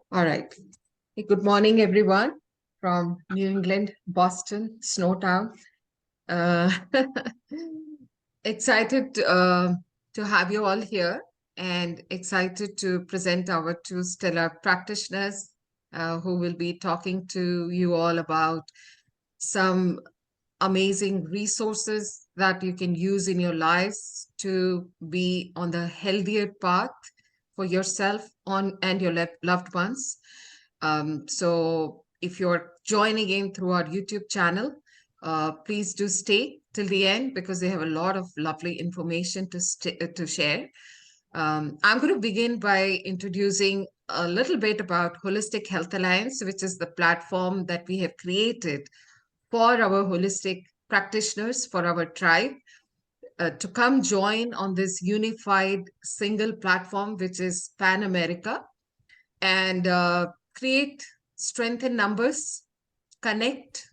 All right. Hey, good morning, everyone from New England, Boston, Snowtown. Uh, excited to have you all here and excited to present our two stellar practitioners who will be talking to you all about some amazing resources that you can use in your lives to be on the healthier path for yourself on and your loved ones. So if you're joining in through our YouTube channel, please do stay till the end because they have a lot of lovely information to share. I'm going to begin by introducing a little bit about Wholistic Health Alliance, which is the platform that we have created for our holistic practitioners, for our tribe, to come join on this unified single platform, which is Pan America, and create strength in numbers, connect,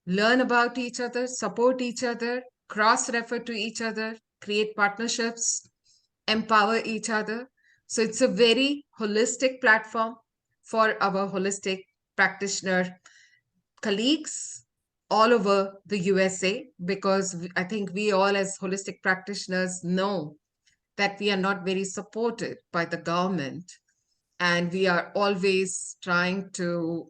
learn about each other, support each other, cross refer to each other, create partnerships, empower each other. So it's a very holistic platform for our holistic practitioner colleagues all over the USA, because I think we all, as holistic practitioners, know that we are not very supported by the government, and we are always trying to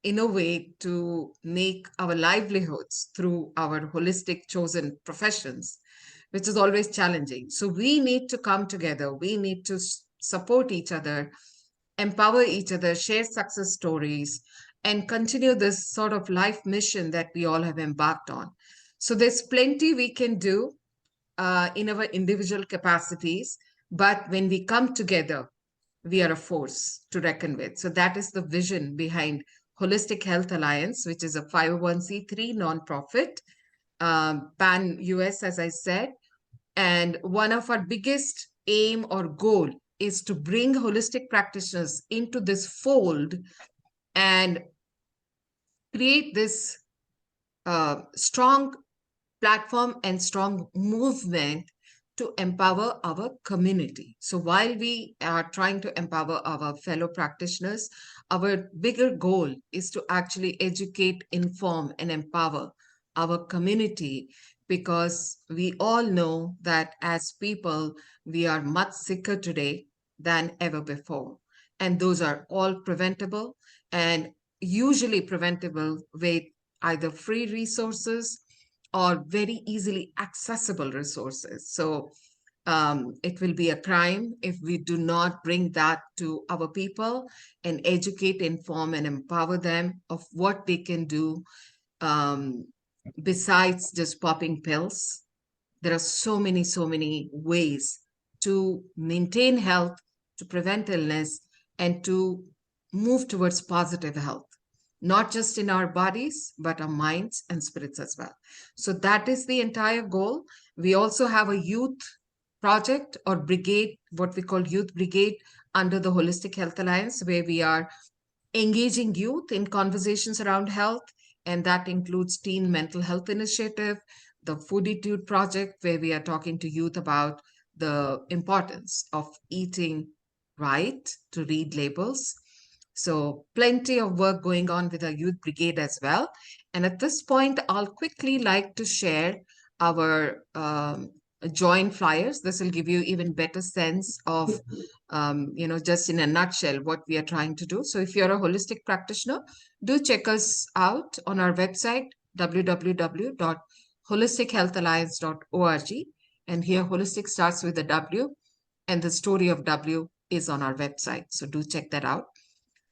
innovate to make our livelihoods through our holistic chosen professions, which is always challenging. So we need to come together, we need to support each other, empower each other, share success stories, and continue this sort of life mission that we all have embarked on. So there's plenty we can do in our individual capacities, but when we come together, we are a force to reckon with. So that is the vision behind Wholistic Health Alliance, which is a 501c3 nonprofit, pan US, as I said. And one of our biggest aim or goal is to bring holistic practitioners into this fold and create this strong platform and strong movement to empower our community. So while we are trying to empower our fellow practitioners, our bigger goal is to actually educate, inform, and empower our community, because we all know that as people, we are much sicker today than ever before. And those are all preventable, and usually preventable with either free resources or very easily accessible resources. So it will be a crime if we do not bring that to our people and educate, inform, and empower them of what they can do um, besides just popping pills. There are so many ways to maintain health, to prevent illness, and to move towards positive health, not just in our bodies, but our minds and spirits as well. So that is the entire goal. We also have a youth project or brigade, what we call Youth Brigade, under the Wholistic Health Alliance, where we are engaging youth in conversations around health, and that includes Teen Mental Health Initiative, the Fooditude Project, where we are talking to youth about the importance of eating right, to read labels. So plenty of work going on with our youth brigade as well. And at this point, I'll quickly like to share our joint flyers. This will give you even better sense of, just in a nutshell, what we are trying to do. So if you're a holistic practitioner, do check us out on our website, www.holistichealthalliance.org. And here, holistic starts with a W, and the story of W is on our website. So do check that out.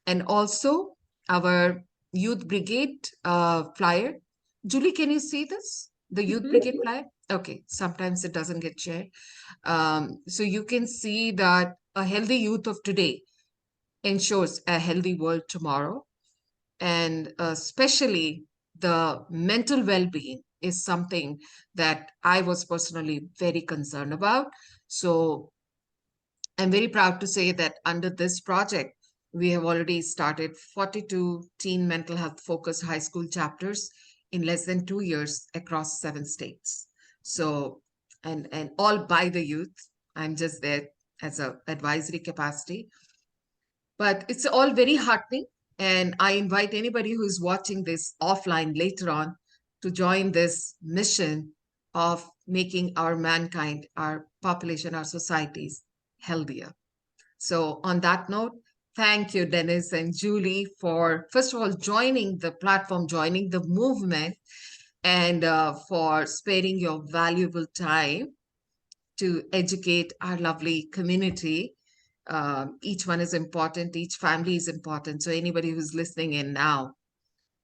And also our youth brigade flyer. Julie, can you see this? The youth brigade flyer? Okay, sometimes it doesn't get shared. So you can see that a healthy youth of today ensures a healthy world tomorrow. And especially the mental well-being is something that I was personally very concerned about. So I'm very proud to say that under this project, we have already started 42 teen mental health focused high school chapters in less than 2 years across 7 states. So, and all by the youth. I'm just there as an advisory capacity. But it's all very heartening. And I invite anybody who's watching this offline later on to join this mission of making our mankind, our population, our societies healthier. So, on that note, thank you, Dennis and Julie, for first of all joining the platform, joining the movement, and for sparing your valuable time to educate our lovely community. Each one is important, each family is important. So, anybody who's listening in now,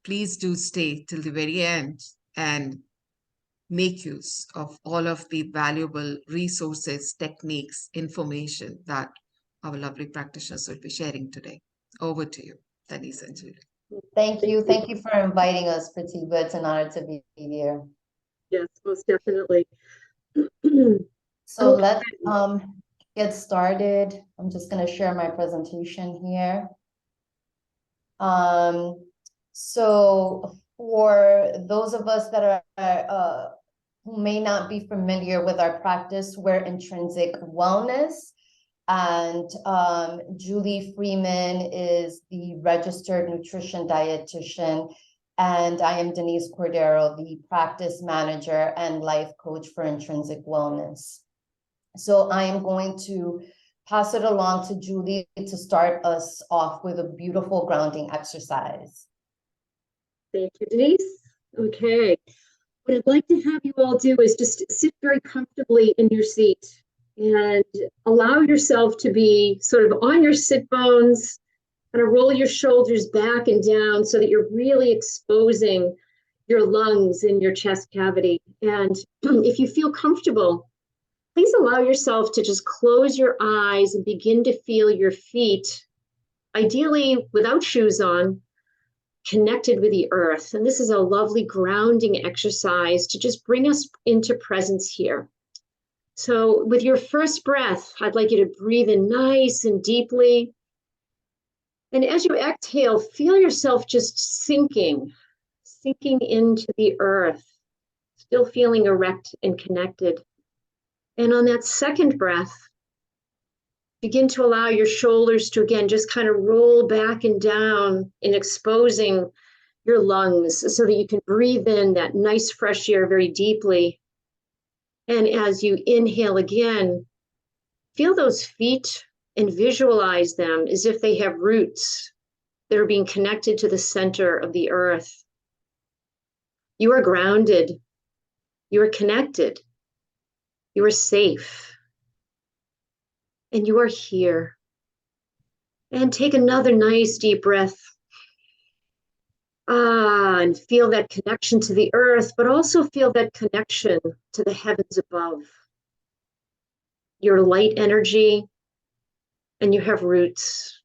please do stay till the very end and make use of all of the valuable resources, techniques, information that our lovely practitioners will be sharing today. Over to you, Denise and Julie. Thank you. Thank you for inviting us, Pratibha. It's an honor to be here. Yes, most definitely. So Okay. let's get started. I'm just going to share my presentation here. So for those of us that are who may not be familiar with our practice, we're Intrinsic Wellness. And Julie Freeman is the registered nutrition dietitian. And I am Denise Cordero, the practice manager and life coach for Intrinsic Wellness. So I am going to pass it along to Julie to start us off with a beautiful grounding exercise. Thank you, Denise. Okay. What I'd like to have you all do is just sit very comfortably in your seat and allow yourself to be sort of on your sit bones, kind of roll your shoulders back and down so that you're really exposing your lungs and your chest cavity. And if you feel comfortable, please allow yourself to just close your eyes and begin to feel your feet, ideally without shoes on, connected with the earth. And this is a lovely grounding exercise to just bring us into presence here. So with your first breath, I'd like you to breathe in nice and deeply. And as you exhale, feel yourself just sinking into the earth, still feeling erect and connected. And on that second breath, begin to allow your shoulders to, again, just kind of roll back and down in exposing your lungs so that you can breathe in that nice fresh air very deeply. And as you inhale again, feel those feet and visualize them as if they have roots that are being connected to the center of the earth. You are grounded. You are connected. You are safe. And you are here. And take another nice deep breath. And feel that connection to the earth, but also feel that connection to the heavens above. Your light energy, and you have roots.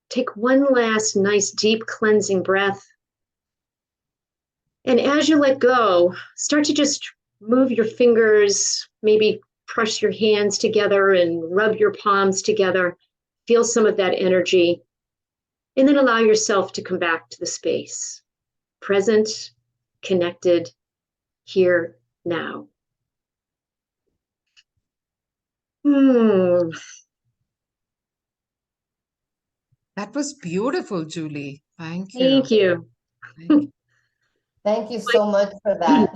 Take one last nice deep cleansing breath. And as you let go, start to just move your fingers, maybe press your hands together and rub your palms together. Feel some of that energy. And then allow yourself to come back to the space. Present, connected, here, now. That was beautiful, Julie. Thank you. Thank you. Thank you. Thank you so much for that.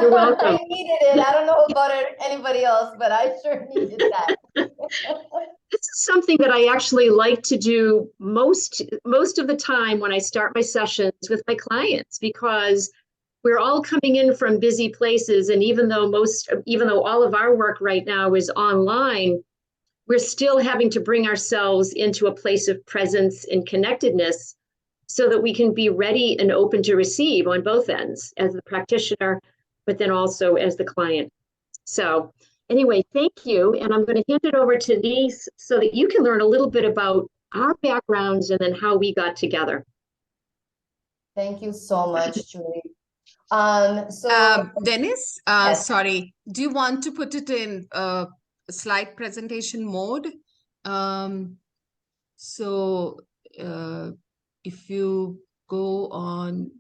You're welcome. I needed it. I don't know about anybody else, but I sure needed that. This is something that I actually like to do most of the time when I start my sessions with my clients, because we're all coming in from busy places. And even though all of our work right now is online, we're still having to bring ourselves into a place of presence and connectedness so that we can be ready and open to receive on both ends as the practitioner, but then also as the client. So anyway, thank you. And I'm going to hand it over to Denise so that you can learn a little bit about our backgrounds and then how we got together. Thank you so much, Julie. Dennis, Yes. sorry, do you want to put it in slide presentation mode? If you go on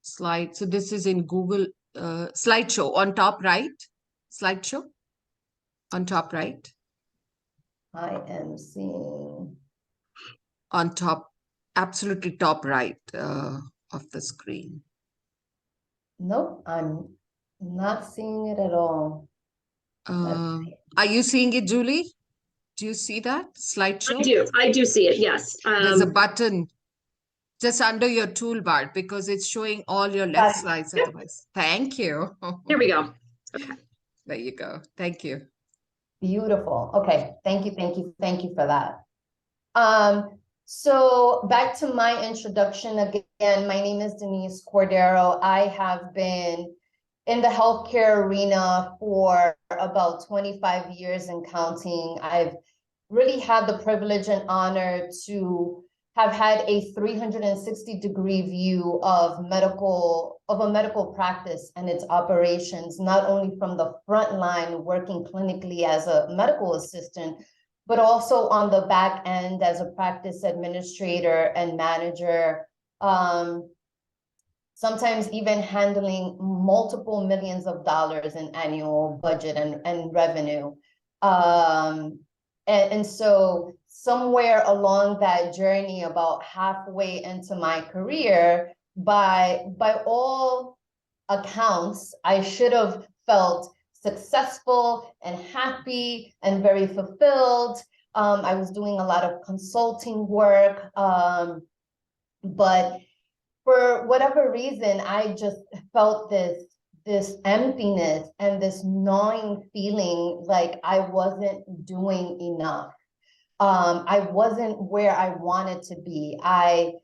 slide, so this is in Google slideshow on top right, slideshow on top right. I am seeing. On top, absolutely top right of the screen. Nope, I'm not seeing it at all. Are you seeing it, Julie? Do you see that slideshow? I do see it, yes. There's a button just under your toolbar because it's showing all your Got left it. slides Yep. otherwise. Thank you. Here we go. Okay. There you go. Thank you. Beautiful. Okay, thank you for that. So back to my introduction again, my name is Denise Cordero. I have been in the healthcare arena for about 25 years and counting. I've really had the privilege and honor to have had a 360-degree view of a medical practice and its operations, not only from the front line working clinically as a medical assistant, but also on the back end as a practice administrator and manager, sometimes even handling multiple millions of dollars in annual budget and revenue. And so somewhere along that journey, about halfway into my career, by all accounts, I should have felt successful and happy and very fulfilled. I was doing a lot of consulting work, but for whatever reason, I just felt this emptiness and this gnawing feeling like I wasn't doing enough. I wasn't where I wanted to be. I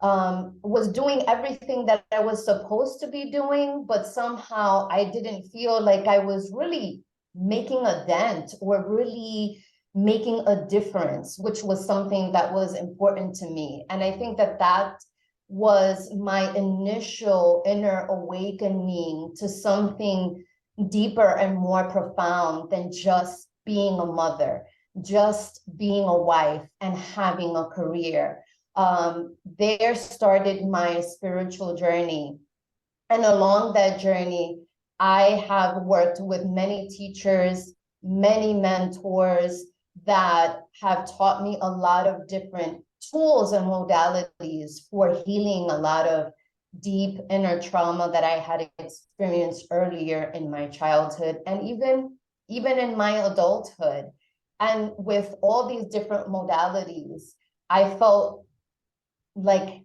was doing everything that I was supposed to be doing, but somehow I didn't feel like I was really making a dent or really making a difference, which was something that was important to me. And I think that was my initial inner awakening to something deeper and more profound than just being a mother, just being a wife and having a career. There started my spiritual journey. And along that journey, I have worked with many teachers, many mentors that have taught me a lot of different tools and modalities for healing a lot of deep inner trauma that I had experienced earlier in my childhood and even in my adulthood. And with all these different modalities, I felt like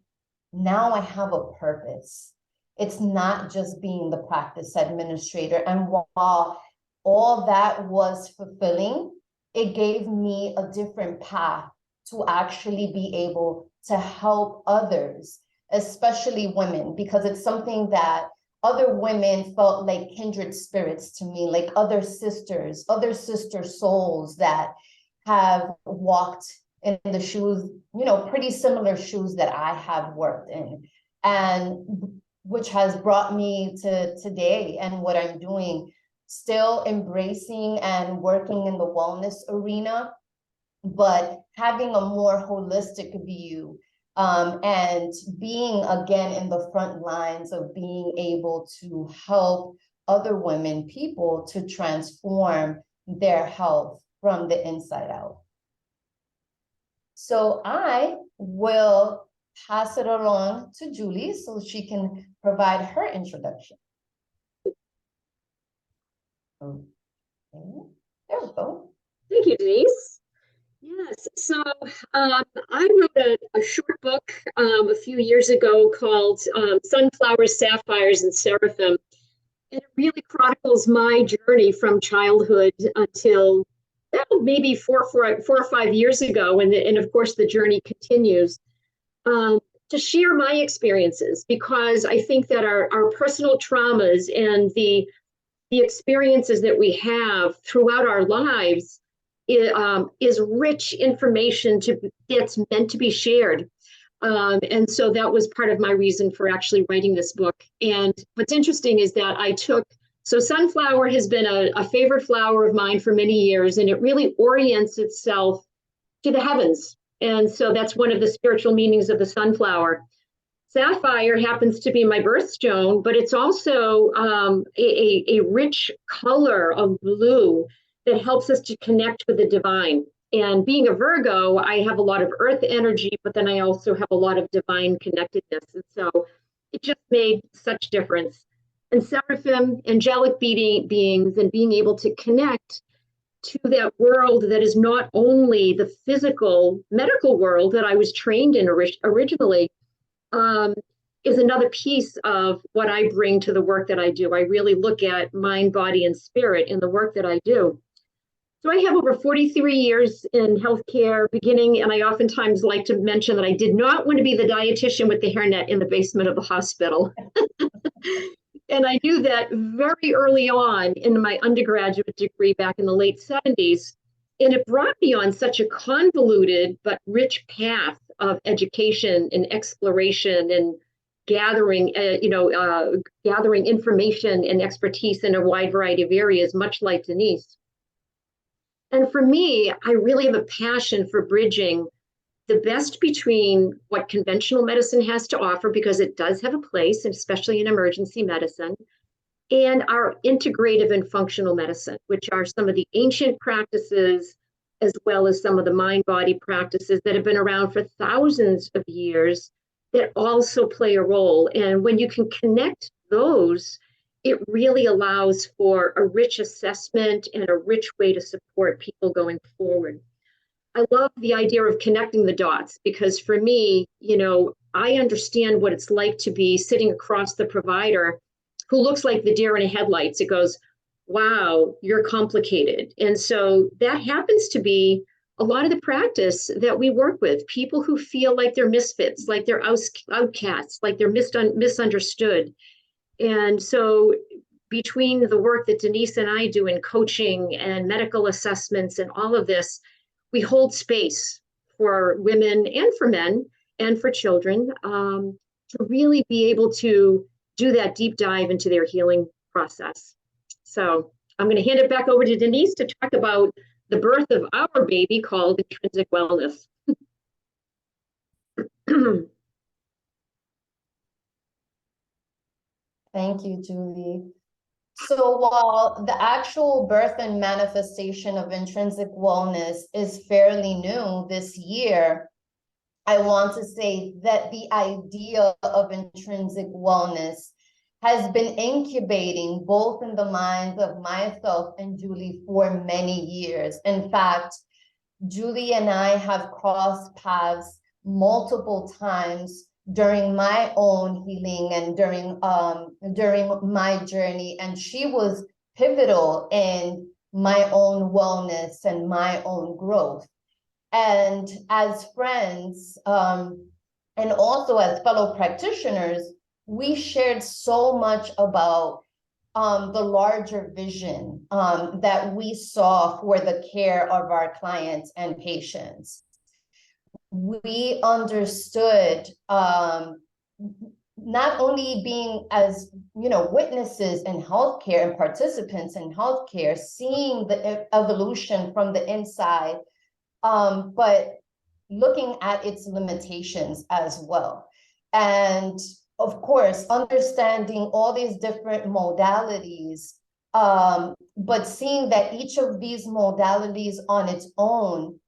now I have a purpose. It's not just being the practice administrator. And while all that was fulfilling, it gave me a different path to actually be able to help others, especially women, because it's something that other women felt like kindred spirits to me, like other sister souls that have walked in the shoes, pretty similar shoes that I have worked in, and which has brought me to today and what I'm doing, still embracing and working in the wellness arena, but having a more holistic view, and being again in the front lines of being able to help other women, people to transform their health from the inside out. So I will pass it along to Julie so she can provide her introduction. Okay, there we go. Thank you, Denise. Yes, so I wrote a short book a few years ago called Sunflowers, Sapphires, and Seraphim. And it really chronicles my journey from childhood until maybe four or 5 years ago. And of course, the journey continues to share my experiences, because I think that our personal traumas and the experiences that we have throughout our lives is rich information that's meant to be shared. And so that was part of my reason for actually writing this book. And what's interesting is that so sunflower has been a favorite flower of mine for many years, and it really orients itself to the heavens. And so that's one of the spiritual meanings of the sunflower. Sapphire happens to be my birthstone, but it's also a rich color of blue that helps us to connect with the divine. And being a Virgo, I have a lot of earth energy, but then I also have a lot of divine connectedness. And so it just made such difference. And seraphim, angelic beings, and being able to connect to that world that is not only the physical medical world that I was trained in originally, is another piece of what I bring to the work that I do. I really look at mind, body, and spirit in the work that I do. So I have over 43 years in healthcare beginning, and I oftentimes like to mention that I did not want to be the dietitian with the hairnet in the basement of the hospital. And I knew that very early on in my undergraduate degree back in the late 70s. And it brought me on such a convoluted but rich path of education and exploration and gathering, gathering information and expertise in a wide variety of areas, much like Denise. And for me, I really have a passion for bridging the best between what conventional medicine has to offer, because it does have a place, especially in emergency medicine, and our integrative and functional medicine, which are some of the ancient practices, as well as some of the mind-body practices that have been around for thousands of years that also play a role. And when you can connect those, it really allows for a rich assessment and a rich way to support people going forward. I love the idea of connecting the dots, because for me, I understand what it's like to be sitting across the provider who looks like the deer in the headlights. It goes, wow, you're complicated. And so that happens to be a lot of the practice that we work with, people who feel like they're misfits, like they're outcasts, like they're misunderstood. And so between the work that Denise and I do in coaching and medical assessments and all of this, we hold space for women and for men and for children to really be able to do that deep dive into their healing process. So I'm going to hand it back over to Denise to talk about the birth of our baby called Intrinsic Wellness. Thank you, Julie. So while the actual birth and manifestation of intrinsic wellness is fairly new this year, I want to say that the idea of intrinsic wellness has been incubating both in the minds of myself and Julie for many years. In fact, Julie and I have crossed paths multiple times during my own healing and during my journey, and she was pivotal in my own wellness and my own growth. And as friends, and also as fellow practitioners, we shared so much about the larger vision that we saw for the care of our clients and patients. We understood not only being as witnesses in healthcare and participants in healthcare, seeing the evolution from the inside, but looking at its limitations as well. And of course, understanding all these different modalities, but seeing that each of these modalities on its own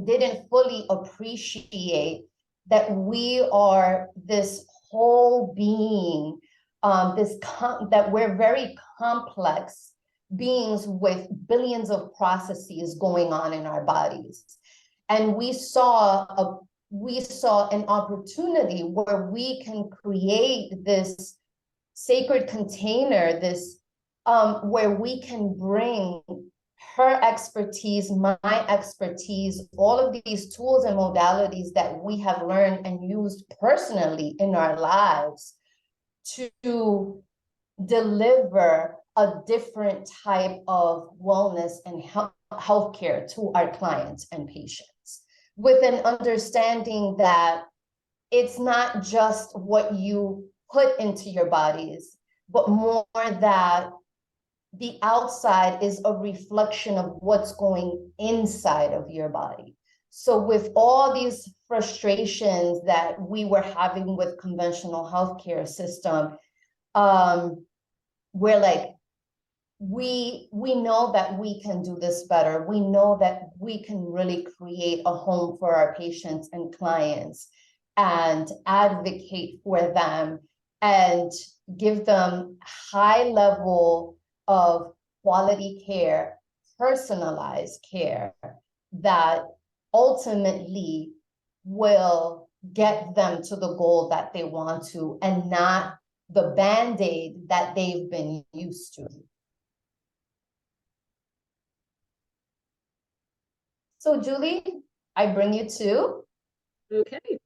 didn't fully appreciate that we are this whole being, that we're very complex beings with billions of processes going on in our bodies. And we saw an opportunity where we can create this sacred container, this where we can bring her expertise, my expertise, all of these tools and modalities that we have learned and used personally in our lives to deliver a different type of wellness and healthcare to our clients and patients, with an understanding that it's not just what you put into your bodies, but more that the outside is a reflection of what's going inside of your body. So with all these frustrations that we were having with conventional healthcare system, we're like, we know that we can do this better. We know that we can really create a home for our patients and clients and advocate for them and give them high level of quality care, personalized care that ultimately will get them to the goal that they want to, and not the Band-Aid that they've been used to. So Julie, I bring you to Okay.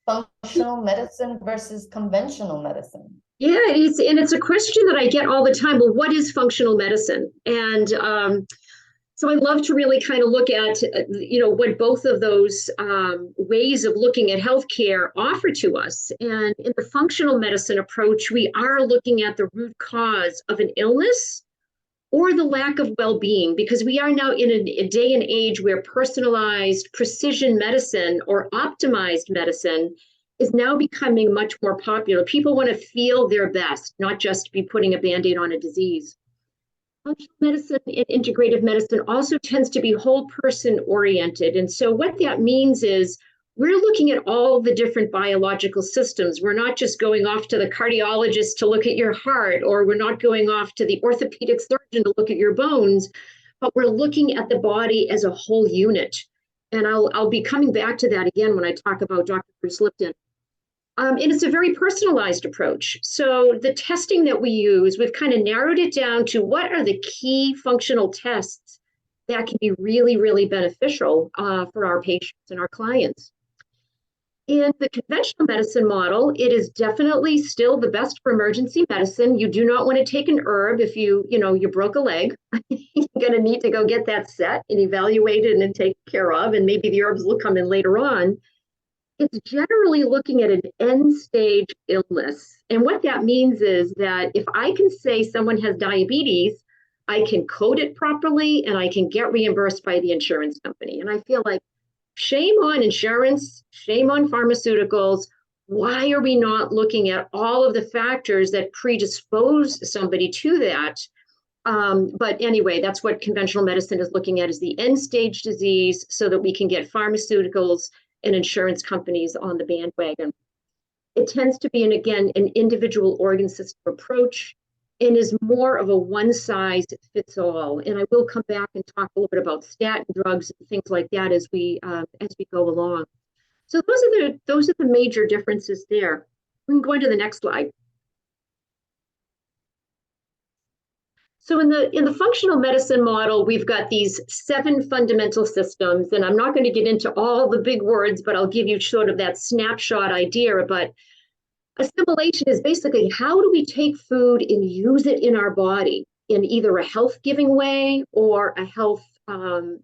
functional medicine versus conventional medicine. Yeah, it's a question that I get all the time. Well, what is functional medicine? And so I love to really kind of look at, what both of those ways of looking at healthcare offer to us. And in the functional medicine approach, we are looking at the root cause of an illness or the lack of well-being, because we are now in a day and age where personalized precision medicine or optimized medicine is now becoming much more popular. People want to feel their best, not just be putting a Band-Aid on a disease. Functional medicine and integrative medicine also tends to be whole person oriented. And so what that means is we're looking at all the different biological systems. We're not just going off to the cardiologist to look at your heart, or we're not going off to the orthopedic surgeon to look at your bones, but we're looking at the body as a whole unit. And I'll be coming back to that again when I talk about Dr. Bruce Lipton. And it's a very personalized approach. So the testing that we use, we've kind of narrowed it down to what are the key functional tests that can be really, really beneficial for our patients and our clients. In the conventional medicine model, it is definitely still the best for emergency medicine. You do not want to take an herb if you broke a leg. You're going to need to go get that set and evaluated and then taken care of, and maybe the herbs will come in later on. It's generally looking at an end stage illness. And what that means is that if I can say someone has diabetes, I can code it properly and I can get reimbursed by the insurance company. And I feel like shame on insurance, shame on pharmaceuticals. Why are we not looking at all of the factors that predispose somebody to that? But anyway, that's what conventional medicine is looking at, is the end stage disease, so that we can get pharmaceuticals and insurance companies on the bandwagon. It tends to be, an individual organ system approach, and is more of a one size fits all. And I will come back and talk a little bit about statin drugs and things like that as we go along. So those are the major differences there. We can go into the next slide. So in the functional medicine model, we've got these 7 fundamental systems, and I'm not going to get into all the big words, but I'll give you sort of that snapshot idea. But assimilation is basically, how do we take food and use it in our body in either a health-giving way or a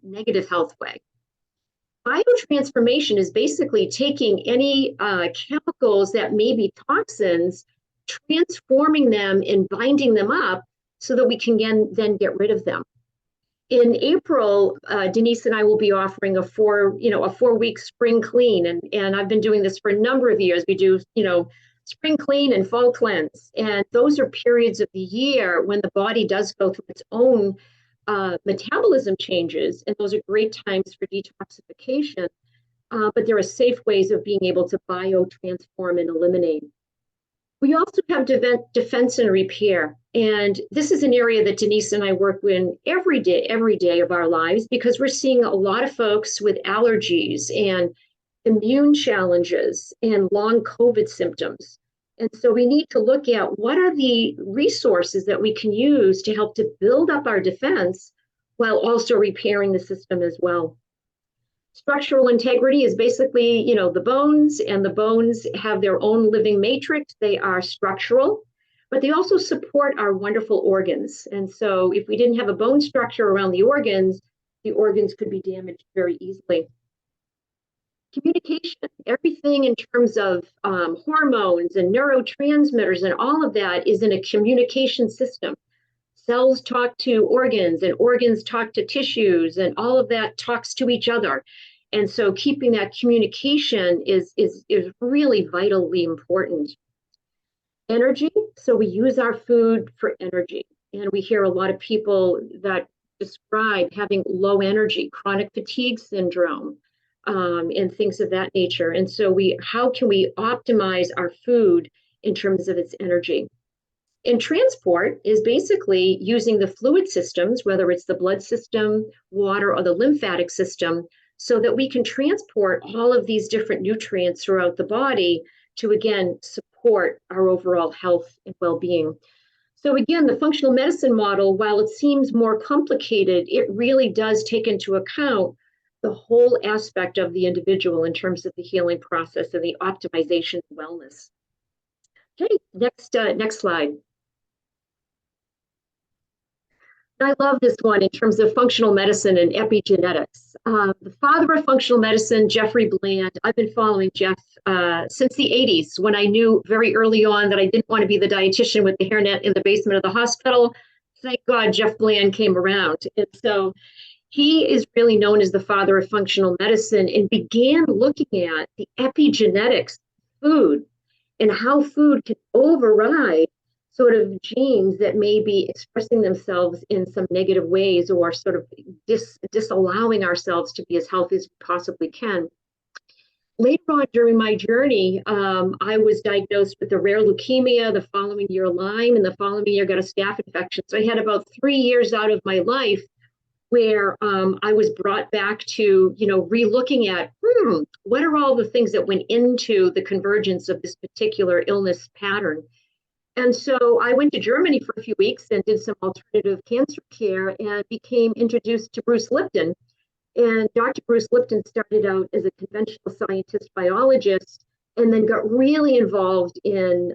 negative health way. Biotransformation is basically taking any chemicals that may be toxins, transforming them and binding them up so that we can then get rid of them. In April, Denise and I will be offering a 4-week spring clean, and I've been doing this for a number of years. We do, spring clean and fall cleanse, and those are periods of the year when the body does go through its own metabolism changes, and those are great times for detoxification. But there are safe ways of being able to biotransform and eliminate. We also have defense and repair. And this is an area that Denise and I work in every day of our lives, because we're seeing a lot of folks with allergies and immune challenges and long COVID symptoms. And so we need to look at what are the resources that we can use to help to build up our defense while also repairing the system as well. Structural integrity is basically, the bones, and the bones have their own living matrix. They are structural, but they also support our wonderful organs. And so if we didn't have a bone structure around the organs could be damaged very easily. Communication, everything in terms of hormones and neurotransmitters and all of that is in a communication system. Cells talk to organs, and organs talk to tissues, and all of that talks to each other. And so keeping that communication is really vitally important. Energy, so we use our food for energy. And we hear a lot of people that describe having low energy, chronic fatigue syndrome, and things of that nature. And so how can we optimize our food in terms of its energy? And transport is basically using the fluid systems, whether it's the blood system, water, or the lymphatic system, so that we can transport all of these different nutrients throughout the body to, again, support our overall health and well-being. So again, the functional medicine model, while it seems more complicated, it really does take into account the whole aspect of the individual in terms of the healing process and the optimization of wellness. Okay, next slide. I love this one in terms of functional medicine and epigenetics. The father of functional medicine, Jeffrey Bland, I've been following Jeff since the 80s, when I knew very early on that I didn't want to be the dietitian with the hairnet in the basement of the hospital. Thank God Jeff Bland came around. And so he is really known as the father of functional medicine and began looking at the epigenetics of food and how food can override sort of genes that may be expressing themselves in some negative ways, or sort of disallowing ourselves to be as healthy as we possibly can. Later on during my journey, I was diagnosed with a rare leukemia, the following year Lyme, and the following year got a staph infection. So I had about 3 years out of my life where I was brought back to, re-looking at, what are all the things that went into the convergence of this particular illness pattern? And so I went to Germany for a few weeks and did some alternative cancer care and became introduced to Bruce Lipton. And Dr. Bruce Lipton started out as a conventional scientist biologist and then got really involved in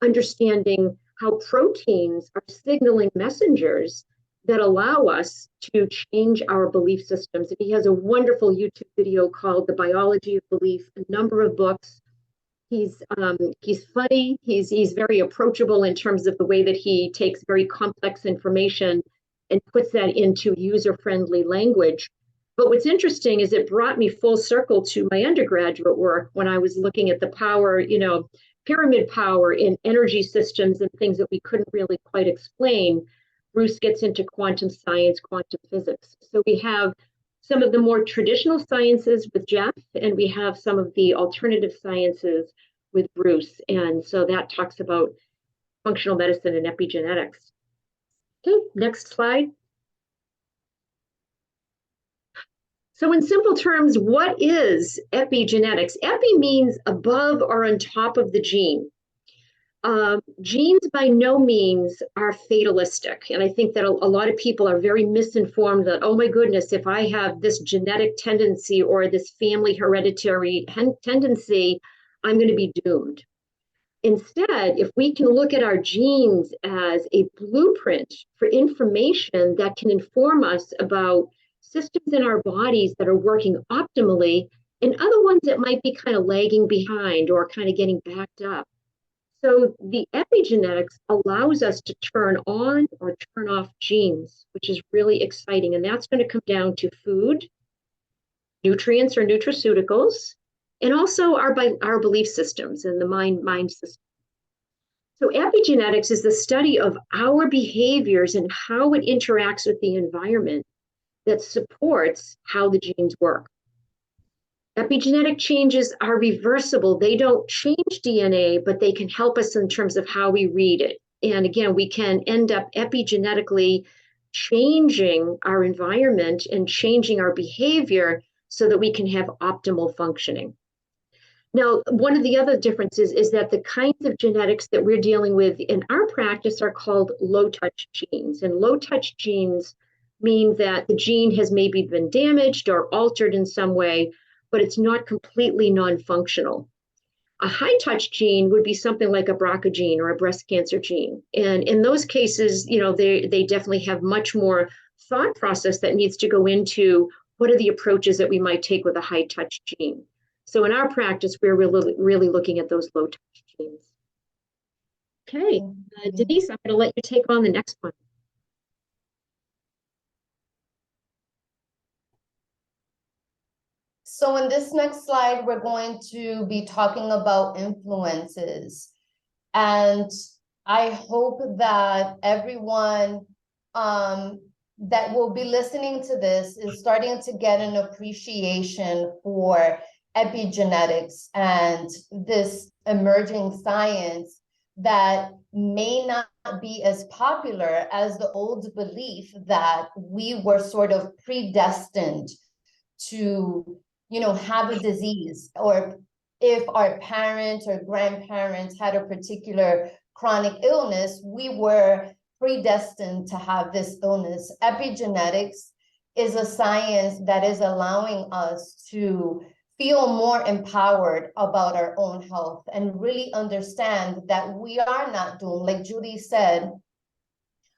understanding how proteins are signaling messengers that allow us to change our belief systems. And he has a wonderful YouTube video called The Biology of Belief, a number of books. He's funny. He's very approachable in terms of the way that he takes very complex information and puts that into user-friendly language. But what's interesting is it brought me full circle to my undergraduate work when I was looking at the power, pyramid power in energy systems and things that we couldn't really quite explain. Bruce gets into quantum science, quantum physics. So we have some of the more traditional sciences with Jeff, and we have some of the alternative sciences with Bruce. And so that talks about functional medicine and epigenetics. Okay, next slide. So in simple terms, what is epigenetics? Epi means above or on top of the gene. Genes by no means are fatalistic. And I think that a lot of people are very misinformed that, oh my goodness, if I have this genetic tendency or this family hereditary tendency, I'm going to be doomed. Instead, if we can look at our genes as a blueprint for information that can inform us about systems in our bodies that are working optimally and other ones that might be kind of lagging behind or kind of getting backed up. So the epigenetics allows us to turn on or turn off genes, which is really exciting. And that's going to come down to food, nutrients or nutraceuticals, and also our belief systems and the mind system. So epigenetics is the study of our behaviors and how it interacts with the environment that supports how the genes work. Epigenetic changes are reversible. They don't change DNA, but they can help us in terms of how we read it. And again, we can end up epigenetically changing our environment and changing our behavior so that we can have optimal functioning. Now, one of the other differences is that the kinds of genetics that we're dealing with in our practice are called low-touch genes. And low-touch genes mean that the gene has maybe been damaged or altered in some way, but it's not completely non-functional. A high-touch gene would be something like a BRCA gene or a breast cancer gene. And in those cases, they definitely have much more thought process that needs to go into what are the approaches that we might take with a high-touch gene. So in our practice, we're really looking at those low-touch genes. Okay, Denise, I'm going to let you take on the next one. So in this next slide, we're going to be talking about influences. And I hope that everyone that will be listening to this is starting to get an appreciation for epigenetics and this emerging science that may not be as popular as the old belief that we were sort of predestined to, have a disease, or if our parents or grandparents had a particular chronic illness, we were predestined to have this illness. Epigenetics is a science that is allowing us to feel more empowered about our own health and really understand that we are not doomed. Like Julie said,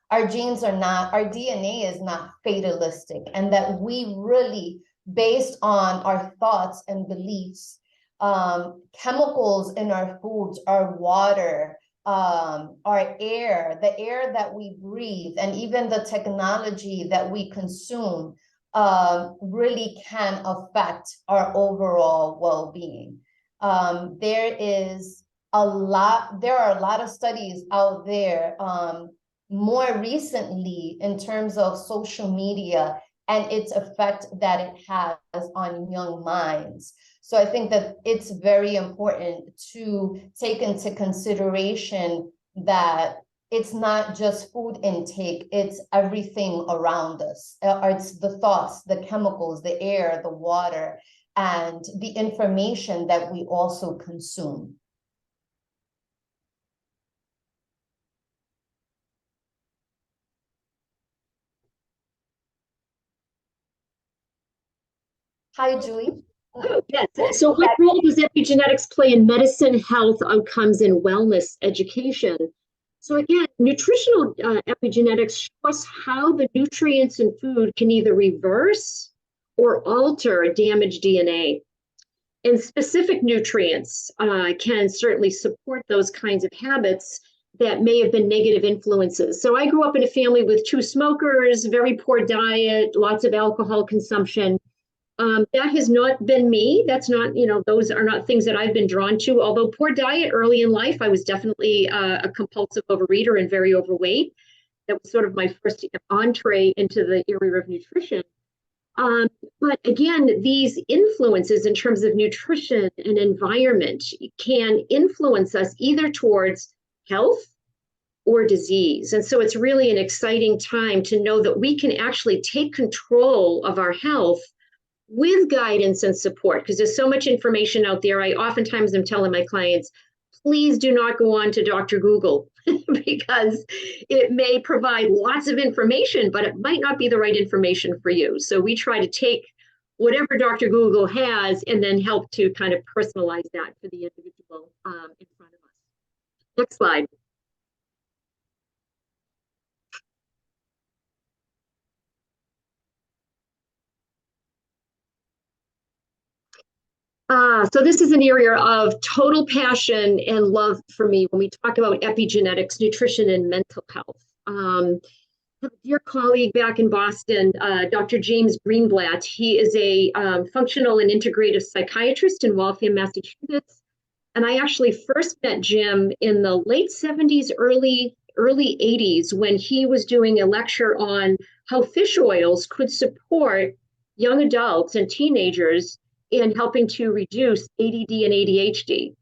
our genes are not, our DNA is not fatalistic, and that we really, based on our thoughts and beliefs, chemicals in our foods, our water, our air, the air that we breathe, and even the technology that we consume, really can affect our overall well-being. There are a lot of studies out there, more recently in terms of social media and its effect that it has on young minds. So I think that it's very important to take into consideration that it's not just food intake, it's everything around us. It's the thoughts, the chemicals, the air, the water, and the information that we also consume. Hi, Julie. Oh, yes. So what role does epigenetics play in medicine, health outcomes, and wellness education? So again, nutritional epigenetics show us how the nutrients in food can either reverse or alter damaged DNA. And specific nutrients can certainly support those kinds of habits that may have been negative influences. So I grew up in a family with two smokers, very poor diet, lots of alcohol consumption. That has not been me. That's not, those are not things that I've been drawn to. Although poor diet early in life, I was definitely a compulsive overeater and very overweight. That was sort of my first entree into the area of nutrition. But again, these influences in terms of nutrition and environment can influence us either towards health or disease. And so it's really an exciting time to know that we can actually take control of our health with guidance and support, because there's so much information out there. I oftentimes am telling my clients, please do not go on to Dr. Google because it may provide lots of information, but it might not be the right information for you. So we try to take whatever Dr. Google has and then help to kind of personalize that for the individual in front of us. Next slide. So this is an area of total passion and love for me when we talk about epigenetics, nutrition, and mental health. A dear colleague back in Boston, Dr. James Greenblatt, he is a functional and integrative psychiatrist in Waltham, Massachusetts. And I actually first met Jim in the late 70s, early 80s, when he was doing a lecture on how fish oils could support young adults and teenagers in helping to reduce ADD and ADHD.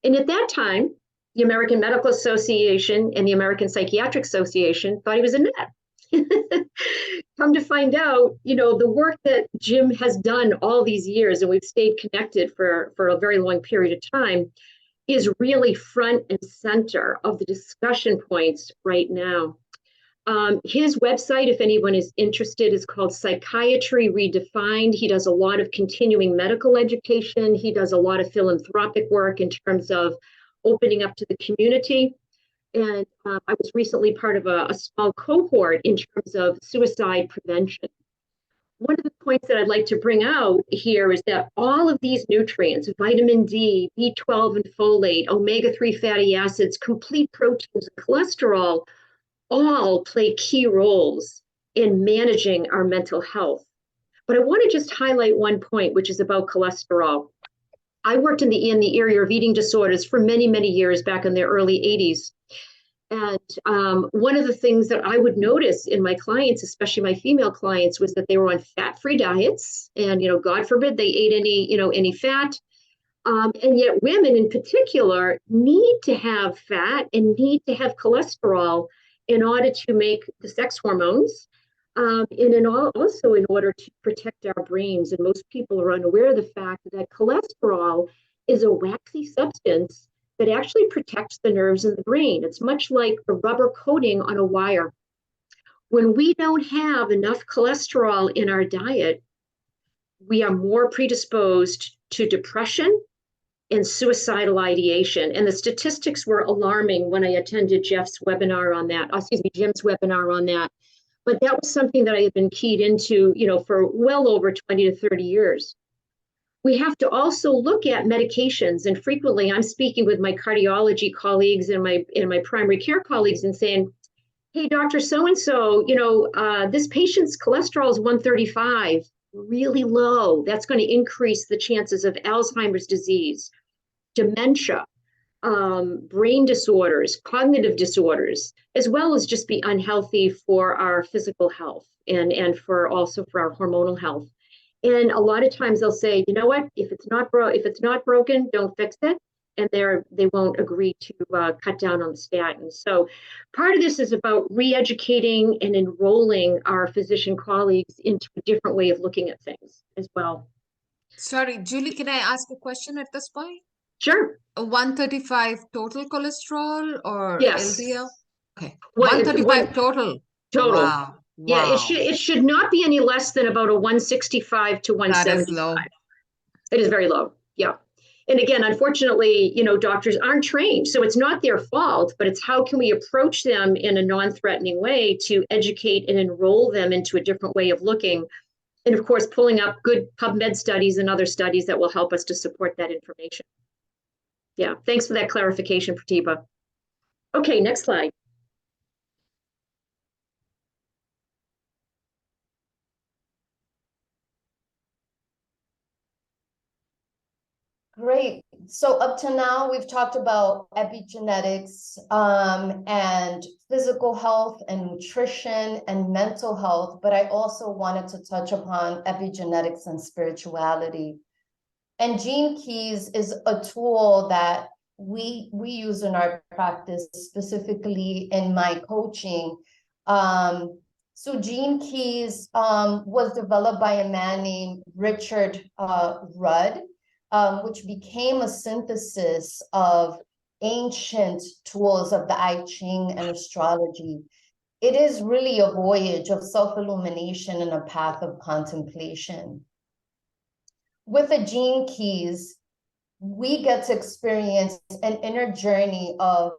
And at that time, the American Medical Association and the American Psychiatric Association thought he was a nut. Come to find out, the work that Jim has done all these years, and we've stayed connected for a very long period of time, is really front and center of the discussion points right now. His website, if anyone is interested, is called Psychiatry Redefined. He does a lot of continuing medical education. He does a lot of philanthropic work in terms of opening up to the community. And I was recently part of a small cohort in terms of suicide prevention. One of the points that I'd like to bring out here is that all of these nutrients, vitamin D, B12 and folate, omega-3 fatty acids, complete proteins, and cholesterol, all play key roles in managing our mental health. But I want to just highlight one point, which is about cholesterol. I worked in the area of eating disorders for many, many years back in the early 80s. And one of the things that I would notice in my clients, especially my female clients, was that they were on fat-free diets. And, God forbid they ate any fat. And yet women in particular need to have fat and need to have cholesterol in order to make the sex hormones. Also in order to protect our brains. And most people are unaware of the fact that cholesterol is a waxy substance that actually protects the nerves in the brain. It's much like the rubber coating on a wire. When we don't have enough cholesterol in our diet, we are more predisposed to depression and suicidal ideation. And the statistics were alarming when I attended Jim's webinar on that. But that was something that I had been keyed into, for well over 20 to 30 years. We have to also look at medications. And frequently I'm speaking with my cardiology colleagues and my primary care colleagues and saying, hey, Dr. So-and-so, this patient's cholesterol is 135, really low. That's going to increase the chances of Alzheimer's disease, dementia, brain disorders, cognitive disorders, as well as just be unhealthy for our physical health and for our hormonal health. And a lot of times they'll say, you know what, if it's not broken, don't fix it. And they won't agree to cut down on the statins. So part of this is about re-educating and enrolling our physician colleagues into a different way of looking at things as well. Sorry, Julie, can I ask a question at this point? Sure. 135 total cholesterol or Yes. LDL? Okay. What, 135 total. total. Wow. Yeah, Wow. it should not be any less than about a 165 to 175. That is low. It is very low. Yeah. And again, unfortunately, doctors aren't trained. So it's not their fault, but it's how can we approach them in a non-threatening way to educate and enroll them into a different way of looking. And of course, pulling up good PubMed studies and other studies that will help us to support that information. Yeah, thanks for that clarification, Pratibha. Okay, next slide. Great. So up to now, we've talked about epigenetics and physical health and nutrition and mental health, but I also wanted to touch upon epigenetics and spirituality. And Gene Keys is a tool that we use in our practice, specifically in my coaching. So Gene Keys was developed by a man named Richard Rudd, which became a synthesis of ancient tools of the I Ching and astrology. It is really a voyage of self-illumination and a path of contemplation. With the Gene Keys, we get to experience an inner journey of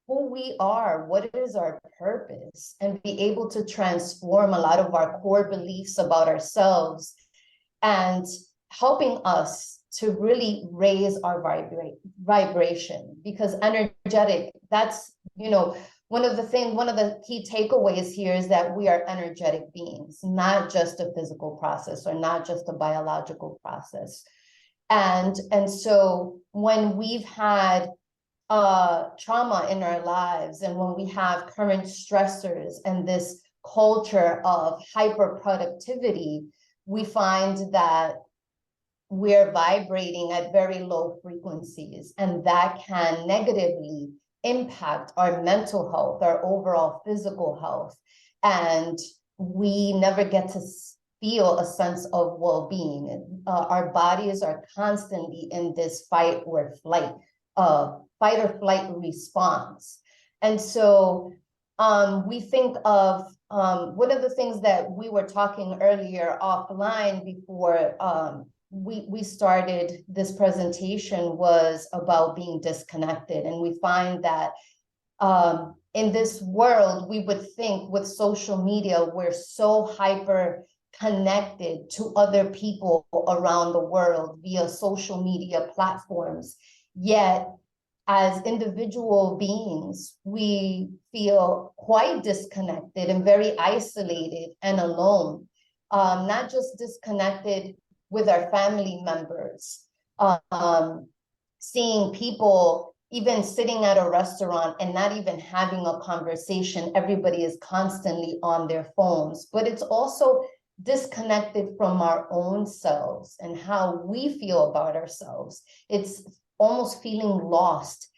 who we are, what is our purpose, and be able to transform a lot of our core beliefs about ourselves and helping us to really raise our vibration, because energetic, that's, one of the key takeaways here is that we are energetic beings, not just a physical process or not just a biological process. And so when we've had trauma in our lives, and when we have current stressors and this culture of hyper productivity, we find that we're vibrating at very low frequencies, and that can negatively impact our mental health, our overall physical health, and we never get to feel a sense of well-being. Our bodies are constantly in this fight or flight response. And so we think of one of the things that we were talking earlier offline before we started this presentation was about being disconnected. And we find that in this world, we would think with social media, we're so hyper connected to other people around the world via social media platforms. Yet, as individual beings, we feel quite disconnected and very isolated and alone, not just disconnected with our family members, seeing people even sitting at a restaurant and not even having a conversation. Everybody is constantly on their phones, but it's also disconnected from our own selves and how we feel about ourselves. It's almost feeling lost,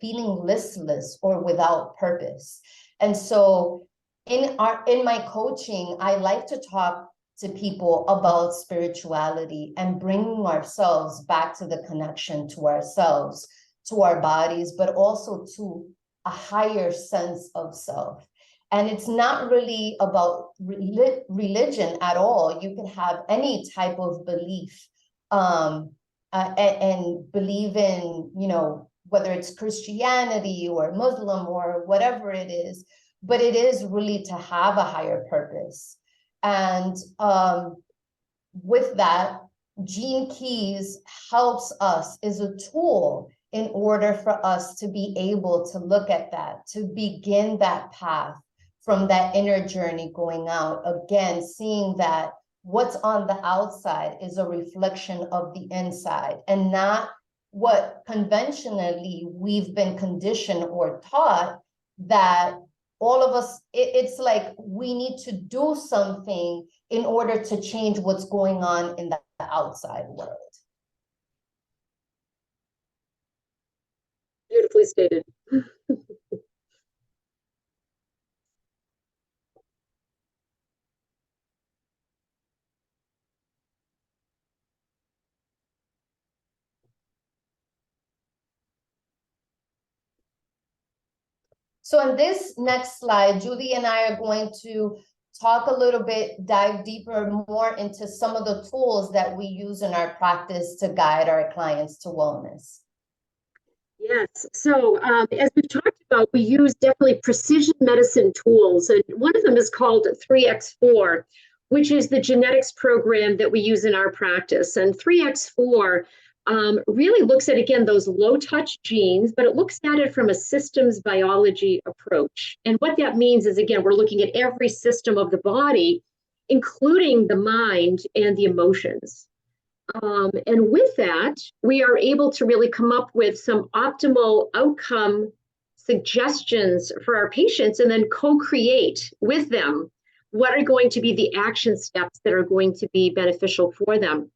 feeling listless or without purpose. And so in my coaching, I like to talk to people about spirituality and bringing ourselves back to the connection to ourselves, to our bodies, but also to a higher sense of self. And it's not really about religion at all. You can have any type of belief, and believe in, whether it's Christianity or Muslim or whatever it is, but it is really to have a higher purpose. And with that, Gene Keys helps us, is a tool in order for us to be able to look at that, to begin that path from that inner journey going out. Again, seeing that what's on the outside is a reflection of the inside and not what conventionally we've been conditioned or taught, that all of us, it's like we need to do something in order to change what's going on in the outside world. Beautifully stated. So in this next slide, Julie and I are going to talk a little bit, dive deeper, more into some of the tools that we use in our practice to guide our clients to wellness. Yes. So as we've talked about, we use definitely precision medicine tools. And one of them is called 3x4, which is the genetics program that we use in our practice. And 3x4 really looks at, again, those low touch genes, but it looks at it from a systems biology approach. And what that means is, again, we're looking at every system of the body, including the mind and the emotions. And with that, we are able to really come up with some optimal outcome suggestions for our patients and then co-create with them what are going to be the action steps that are going to be beneficial for them.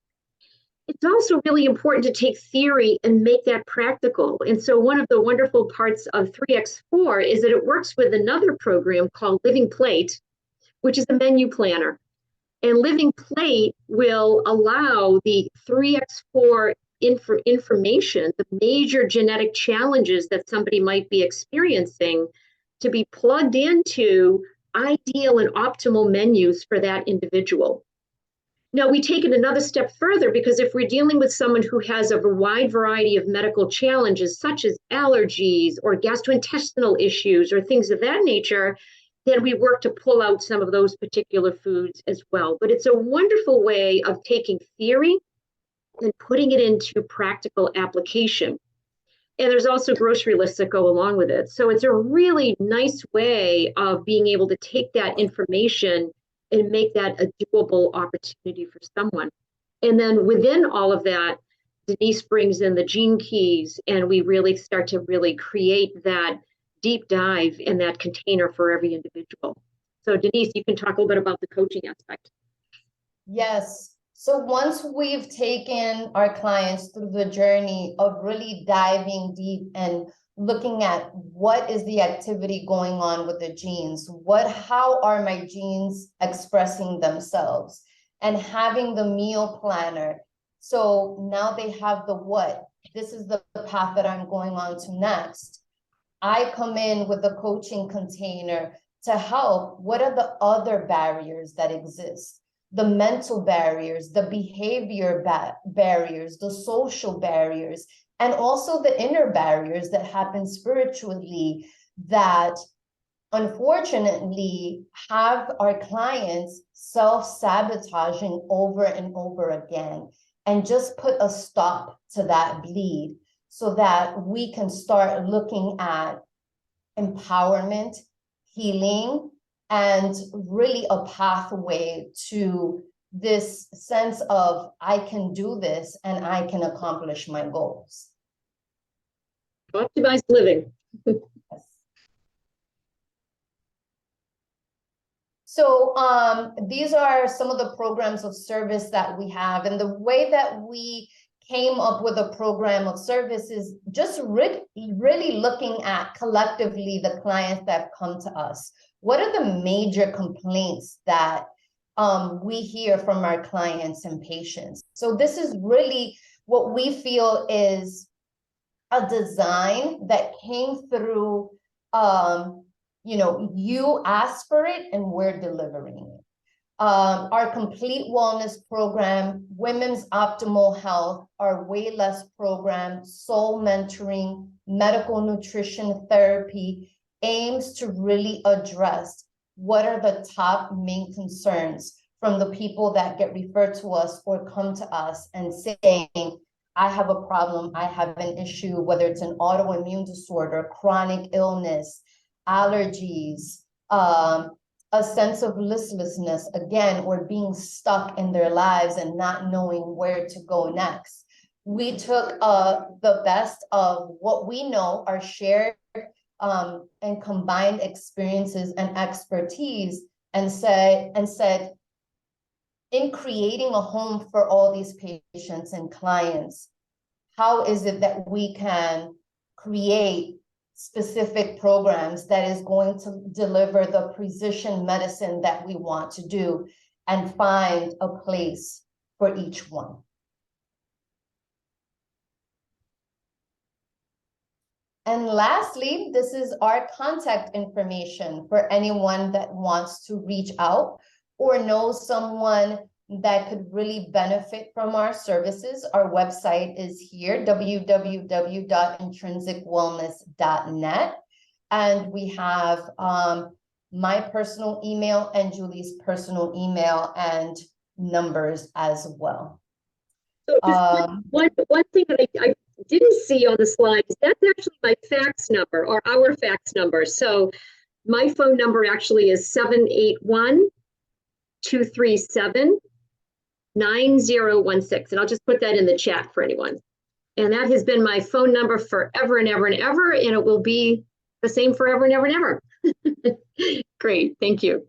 It's also really important to take theory and make that practical. And so one of the wonderful parts of 3x4 is that it works with another program called Living Plate, which is a menu planner. And Living Plate will allow the 3x4 information, the major genetic challenges that somebody might be experiencing, to be plugged into ideal and optimal menus for that individual. Now, we take it another step further, because if we're dealing with someone who has a wide variety of medical challenges, such as allergies or gastrointestinal issues or things of that nature, then we work to pull out some of those particular foods as well. But it's a wonderful way of taking theory and putting it into practical application. And there's also grocery lists that go along with it. So it's a really nice way of being able to take that information and make that a doable opportunity for someone. And then within all of that, Denise brings in the Gene Keys, and we really start to really create that deep dive in that container for every individual. So Denise, you can talk a little bit about the coaching aspect. Yes. So once we've taken our clients through the journey of really diving deep and looking at what is the activity going on with the genes, how are my genes expressing themselves, and having the meal planner. So now they have the what. This is the path that I'm going on to next. I come in with a coaching container to help. What are the other barriers that exist? The mental barriers, the behavior barriers, the social barriers, and also the inner barriers that happen spiritually that unfortunately have our clients self-sabotaging over and over again, and just put a stop to that bleed so that we can start looking at empowerment, healing, and really a pathway to this sense of I can do this and I can accomplish my goals. Optimized living. Yes. So these are some of the programs of service that we have, and the way that we came up with a program of service is just really looking at collectively the clients that have come to us. What are the major complaints that we hear from our clients and patients? So this is really what we feel is a design that came through, you asked for it and we're delivering it. Our complete wellness program, women's optimal health, our way less program, soul mentoring, medical nutrition therapy aims to really address what are the top main concerns from the people that get referred to us or come to us and saying, I have a problem, I have an issue, whether it's an autoimmune disorder, chronic illness, allergies, a sense of listlessness, again, or being stuck in their lives and not knowing where to go next. We took the best of what we know, our shared and combined experiences and expertise, and said, in creating a home for all these patients and clients, how is it that we can create specific programs that is going to deliver the precision medicine that we want to do and find a place for each one. And lastly, this is our contact information for anyone that wants to reach out or know someone that could really benefit from our services. Our website is here, www.intrinsicwellness.net. And we have my personal email and Julie's personal email and numbers as well. So just one thing that I didn't see on the slide is that's actually my fax number or our fax number. So my phone number actually is 781-237-9016. And I'll just put that in the chat for anyone. And that has been my phone number forever and ever and ever, and it will be the same forever and ever and ever. Great, thank you.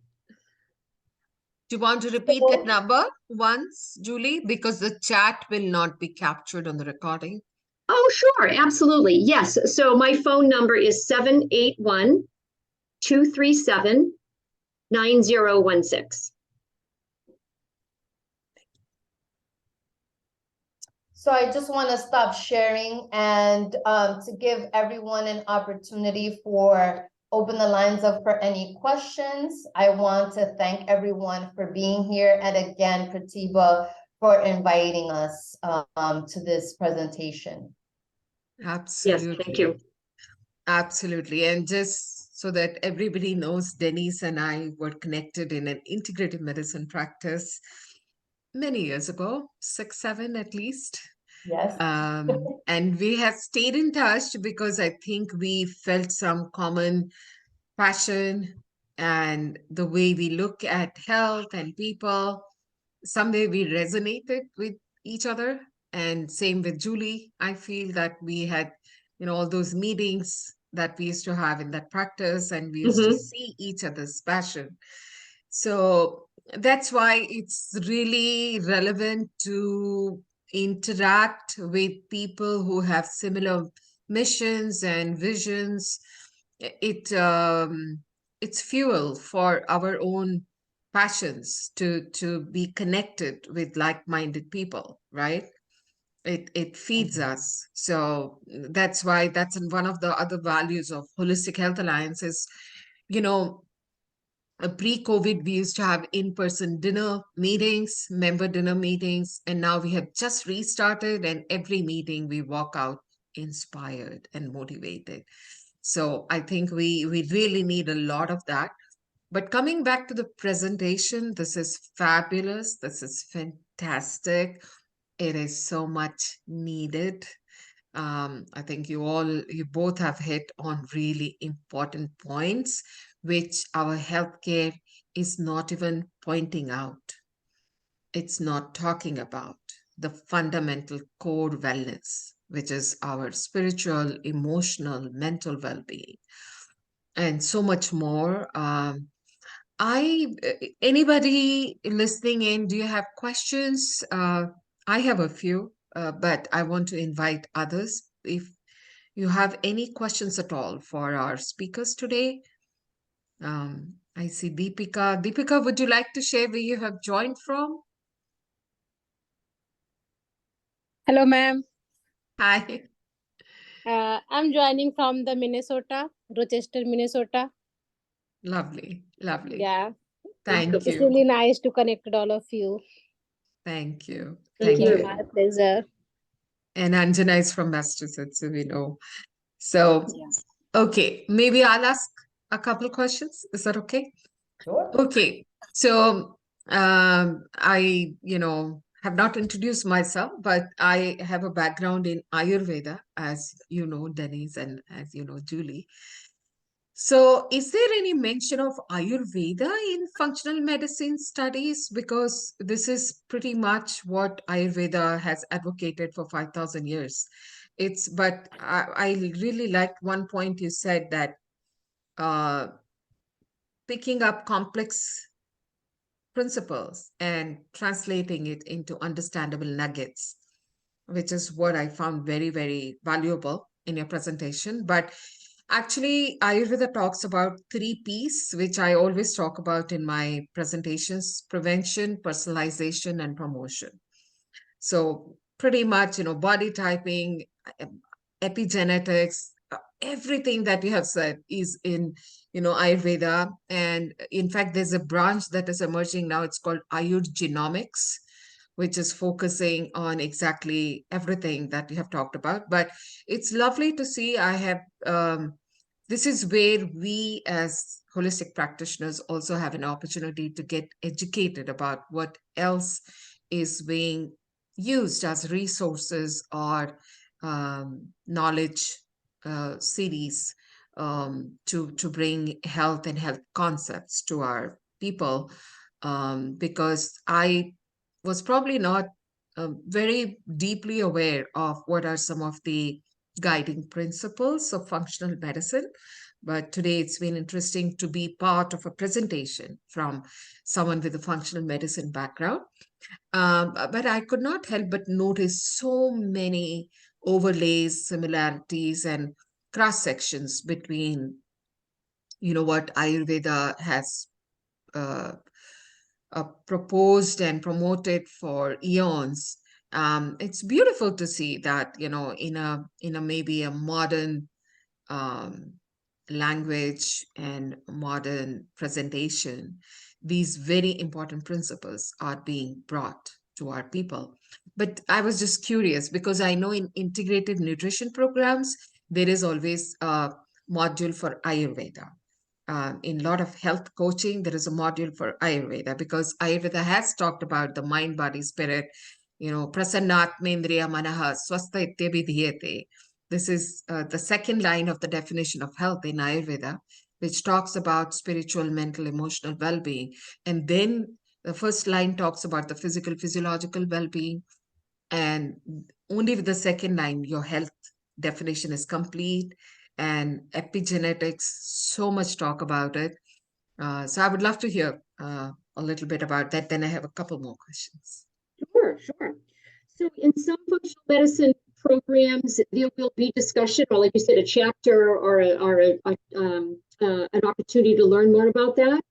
Do you want to repeat that number once, Julie? Because the chat will not be captured on the recording. Oh, sure, absolutely. Yes. So my phone number is 781-237-9016. So I just want to stop sharing and to give everyone an opportunity for open the lines up for any questions. I want to thank everyone for being here. And again, Pratibha, for inviting us to this presentation. Absolutely. Yes, thank you. Absolutely. And just so that everybody knows, Denise and I were connected in an integrative medicine practice many years ago, 6, 7 at least. Yes. And we have stayed in touch because I think we felt some common passion and the way we look at health and people. Someday we resonated with each other. And same with Julie. I feel that we had, all those meetings that we used to have in that practice, and we used to see each other's passion. So that's why it's really relevant to interact with people who have similar missions and visions. It's fuel for our own passions to be connected with like-minded people, right? It feeds us. So that's why that's one of the other values of Wholistic Health Alliance is, pre-COVID, we used to have in-person dinner meetings, member dinner meetings, and now we have just restarted, and every meeting we walk out inspired and motivated. So I think we really need a lot of that. But coming back to the presentation, this is fabulous. This is fantastic. It is so much needed. I think you both have hit on really important points, which our healthcare is not even pointing out. it's not talking about the fundamental core wellness, which is our spiritual, emotional, mental well-being, and so much more. Anybody listening in, do you have questions? I have a few, but I want to invite others. If you have any questions at all for our speakers today, I see Deepika. Deepika, would you like to share where you have joined from? Hello, ma'am. Hi. I'm joining from the Minnesota, Rochester, Minnesota. Lovely, lovely. Yeah, Thank it's you. really nice to connect with all of you. Thank you. Thank Thank you. you. My pleasure. And Anjana is from Massachusetts, so we know. So, Yeah. okay, maybe I'll ask a couple of questions. Is that okay? Sure. Okay. So, I have not introduced myself, but I have a background in Ayurveda, as you know, Denise, and as you know, Julie. So, is there any mention of Ayurveda in functional medicine studies? Because this is pretty much what Ayurveda has advocated for 5,000 years. But I really liked one point you said that uh, picking up complex principles and translating it into understandable nuggets, which is what I found very, very valuable in your presentation. But actually, Ayurveda talks about three P's, which I always talk about in my presentations: prevention, personalization, and promotion. So pretty much, body typing, epigenetics, everything that you have said is in, Ayurveda. And in fact, there's a branch that is emerging now. It's called Ayurgenomics, which is focusing on exactly everything that you have talked about. But it's lovely to see this is where we as holistic practitioners also have an opportunity to get educated about what else is being used as resources or knowledge series to bring health and health concepts to our people. Because I was probably not very deeply aware of what are some of the guiding principles of functional medicine. But today it's been interesting to be part of a presentation from someone with a functional medicine background. But I could not help but notice so many overlays, similarities, and cross sections between, what Ayurveda has uh, proposed and promoted for eons. It's beautiful to see that, in a maybe a modern um, language and modern presentation, these very important principles are being brought to our people. But I was just curious because I know in integrated nutrition programs, there is always a module for Ayurveda. In a lot of health coaching, there is a module for Ayurveda because Ayurveda has talked about the mind, body, spirit, prasannatmendriya manaha swastha ityabhidhiyate. This is the second line of the definition of health in Ayurveda, which talks about spiritual, mental, emotional well being. And then the first line talks about the physical, physiological well being. And only with the second line, your health definition is complete. And epigenetics, so much talk about it. So I would love to hear a little bit about that. Then I have a couple more questions. Sure, sure. So in some functional medicine programs, there will be discussion, or like you said, a chapter or an opportunity to learn more about that.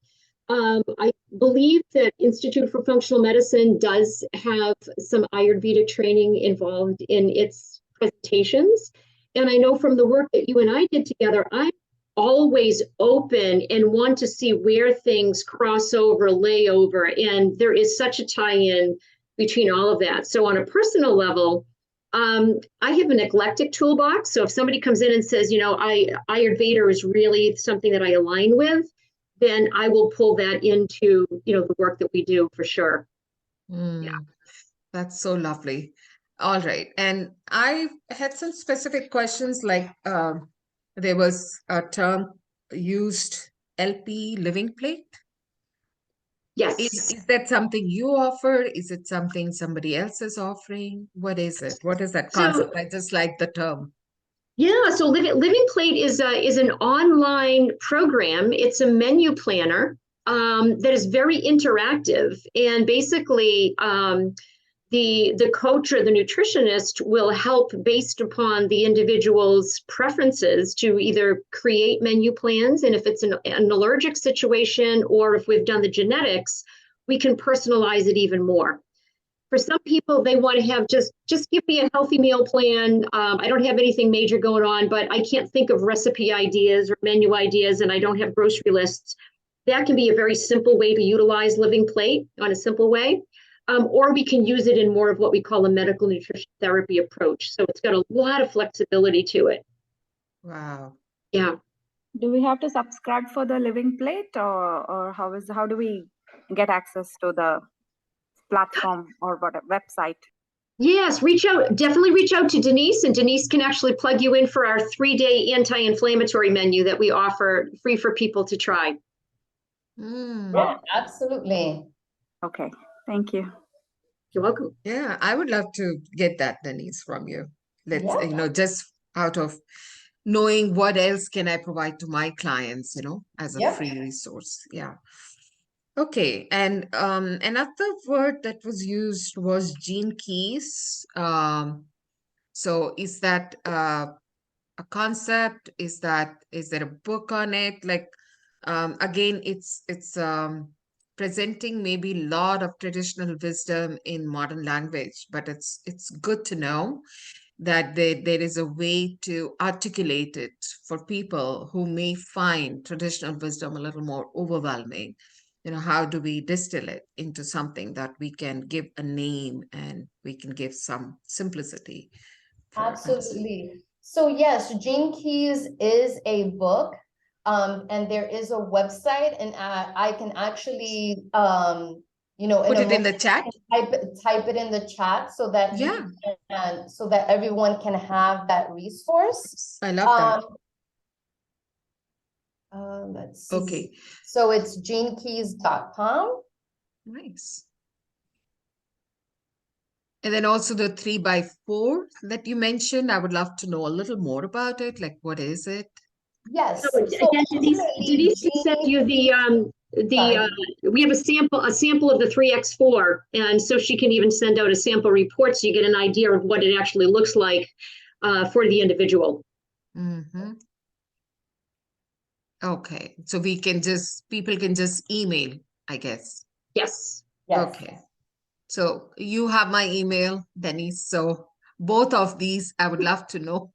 I believe that Institute for Functional Medicine does have some Ayurvedic training involved in its presentations. And I know from the work that you and I did together, I'm always open and want to see where things cross over, lay over, and there is such a tie-in between all of that. So on a personal level, I have an eclectic toolbox. So if somebody comes in and says, Ayurveda is really something that I align with, then I will pull that into, the work that we do for sure. Yeah. That's so lovely. All right. And I had some specific questions like there was a term used, LP, living plate. Yes. Is that something you offer? Is it something somebody else is offering? What is it? What is that So- concept? I just like the term. Yeah, so Living Plate is an online program. It's a menu planner that is very interactive, and basically the coach or the nutritionist will help based upon the individual's preferences to either create menu plans, and if it's an allergic situation or if we've done the genetics, we can personalize it even more. For some people, they want to have just give me a healthy meal plan. I don't have anything major going on, but I can't think of recipe ideas or menu ideas, and I don't have grocery lists. That can be a very simple way to utilize Living Plate on a simple way. Or we can use it in more of what we call a medical nutrition therapy approach. So it's got a lot of flexibility to it. Wow. Yeah. Do we have to subscribe for the Living Plate, or how do we get access to the platform or what website? Yes, definitely reach out to Denise, and Denise can actually plug you in for our 3-day anti-inflammatory menu that we offer free for people to try. Yeah, absolutely. Okay, thank you. You're welcome. Yeah, I would love to get that, Denise, from you. Let's, Yeah. just out of knowing what else can I provide to my clients, as a Yeah. free resource. Yeah. Okay. And another word that was used was gene keys. So is that a concept? Is there a book on it? Like, again, it's presenting maybe a lot of traditional wisdom in modern language, but it's good to know that there is a way to articulate it for people who may find traditional wisdom a little more overwhelming. How do we distill it into something that we can give a name and we can give some simplicity for us? Absolutely. So yes, Gene Keys is a book, and there is a website, and I can actually, Put it in the chat. type it in the chat so that Yeah. so that everyone can have that resource. I love that. Let's see. Okay. So it's genekeys.com. Nice. And then also the 3x4 that you mentioned, I would love to know a little more about it. Like, what is it? Yes. So again, Denise can send you we have a sample of the 3x4, and so she can even send out a sample report so you get an idea of what it actually looks like for the individual. Mm-hmm. Okay. So people can just email, I guess. Yes. Yes. Okay. So you have my email, Denise. So both of these, I would love to know.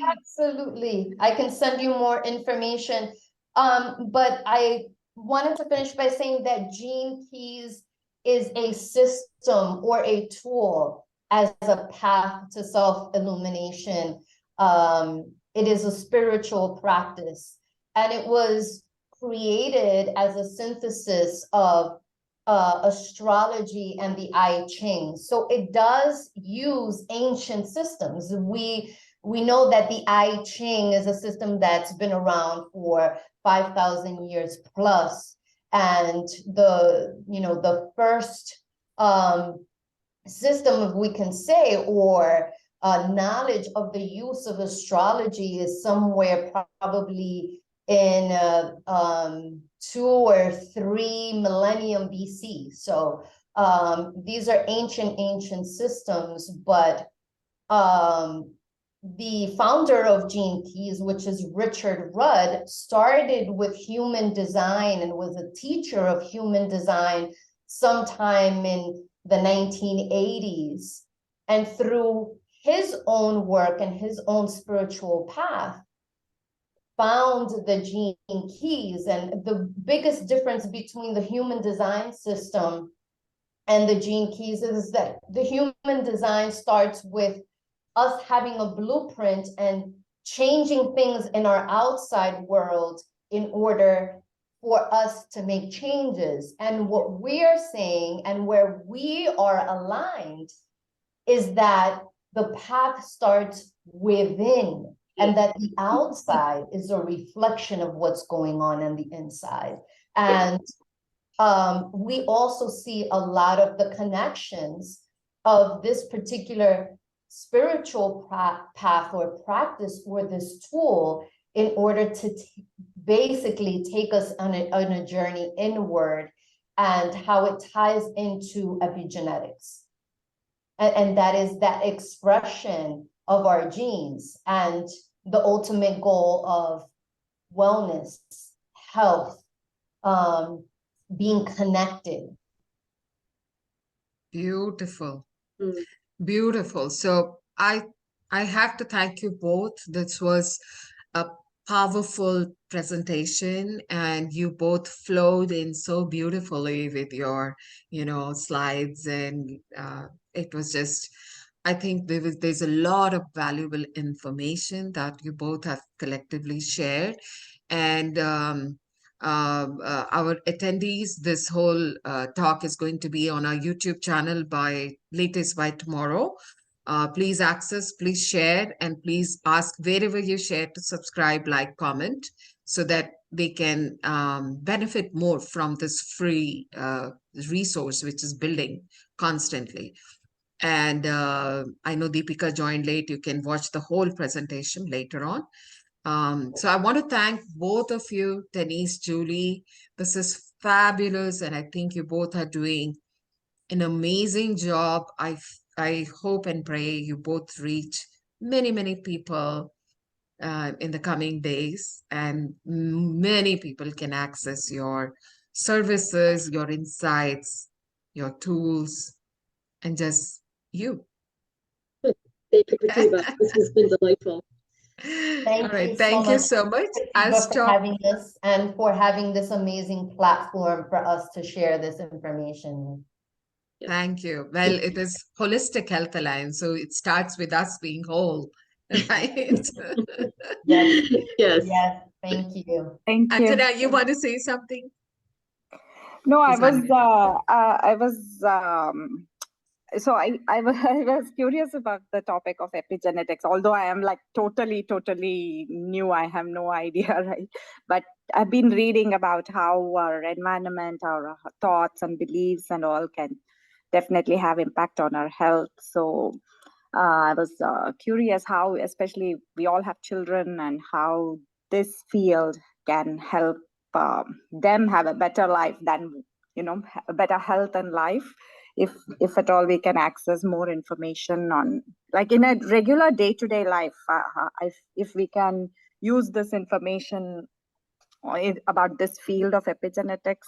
Absolutely. I can send you more information. But I wanted to finish by saying that Gene Keys is a system or a tool as a path to self-illumination. It is a spiritual practice, and it was created as a synthesis of astrology and the I Ching. So it does use ancient systems. We know that the I Ching is a system that's been around for 5,000 years plus. And the first system, if we can say, or knowledge of the use of astrology is somewhere probably in 2 or 3 millennium BC. So these are ancient systems, but the founder of Gene Keys, which is Richard Rudd, started with human design and was a teacher of human design sometime in the 1980s. And through his own work and his own spiritual path, found the Gene Keys. And the biggest difference between the human design system and the Gene Keys is that the human design starts with us having a blueprint and changing things in our outside world in order for us to make changes. And what we're saying and where we are aligned is that the path starts within, and that the outside is a reflection of what's going on the inside. And we also see a lot of the connections of this particular spiritual path or practice or this tool in order to basically take us on a journey inward, and how it ties into epigenetics. And that is that expression of our genes and the ultimate goal of wellness, health, being connected. Beautiful. Mm. Beautiful. So I have to thank you both. This was a powerful presentation, and you both flowed in so beautifully with your, slides, and it was just, I think there's a lot of valuable information that you both have collectively shared. And our attendees, this whole talk is going to be on our YouTube channel by tomorrow. Please access, please share, and please ask wherever you share to subscribe, like, comment, so that they can benefit more from this free resource, which is building constantly. And I know Deepika joined late. You can watch the whole presentation later on. So I want to thank both of you, Denise, Julie. This is fabulous, and I think you both are doing an amazing job. I hope and pray you both reach many, many people in the coming days, and many people can access your services, your insights, your tools, and just you. Thank you, Pratibha. This has been delightful. All right, thank you so much. I'll Pratibha, for stop. having us and for having this amazing platform for us to share this information. Thank you. Well, it is Wholistic Health Alliance, so it starts with us being whole, right? Yes. Yes. Yes, thank you. Thank you. Anjana, you want to say something? No, I Just one was, so I was curious about the topic of epigenetics, although I am like totally new. I have no idea, right? But I've been reading about how our environment, our thoughts and beliefs and all can definitely have impact on our health. So I was curious how, especially we all have children, and how this field can help them have a better life than, a better health and life, if at all we can access more information on, like in a regular day-to-day life, if we can use this information about this field of epigenetics,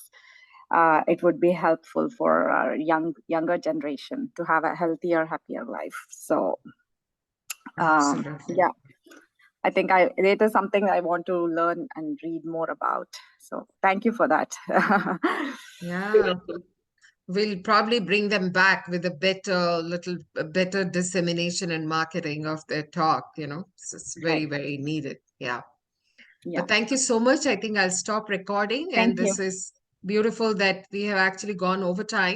it would be helpful for our younger generation to have a healthier, happier life. So Absolutely. yeah, I think it is something I want to learn and read more about. So thank you for that. Yeah. We'll probably bring them back with a better dissemination and marketing of their talk, So it's very, Right. very needed. Yeah. Yeah. But thank you so much. I think I'll stop recording. And Thank you. this is beautiful that we have actually gone over time.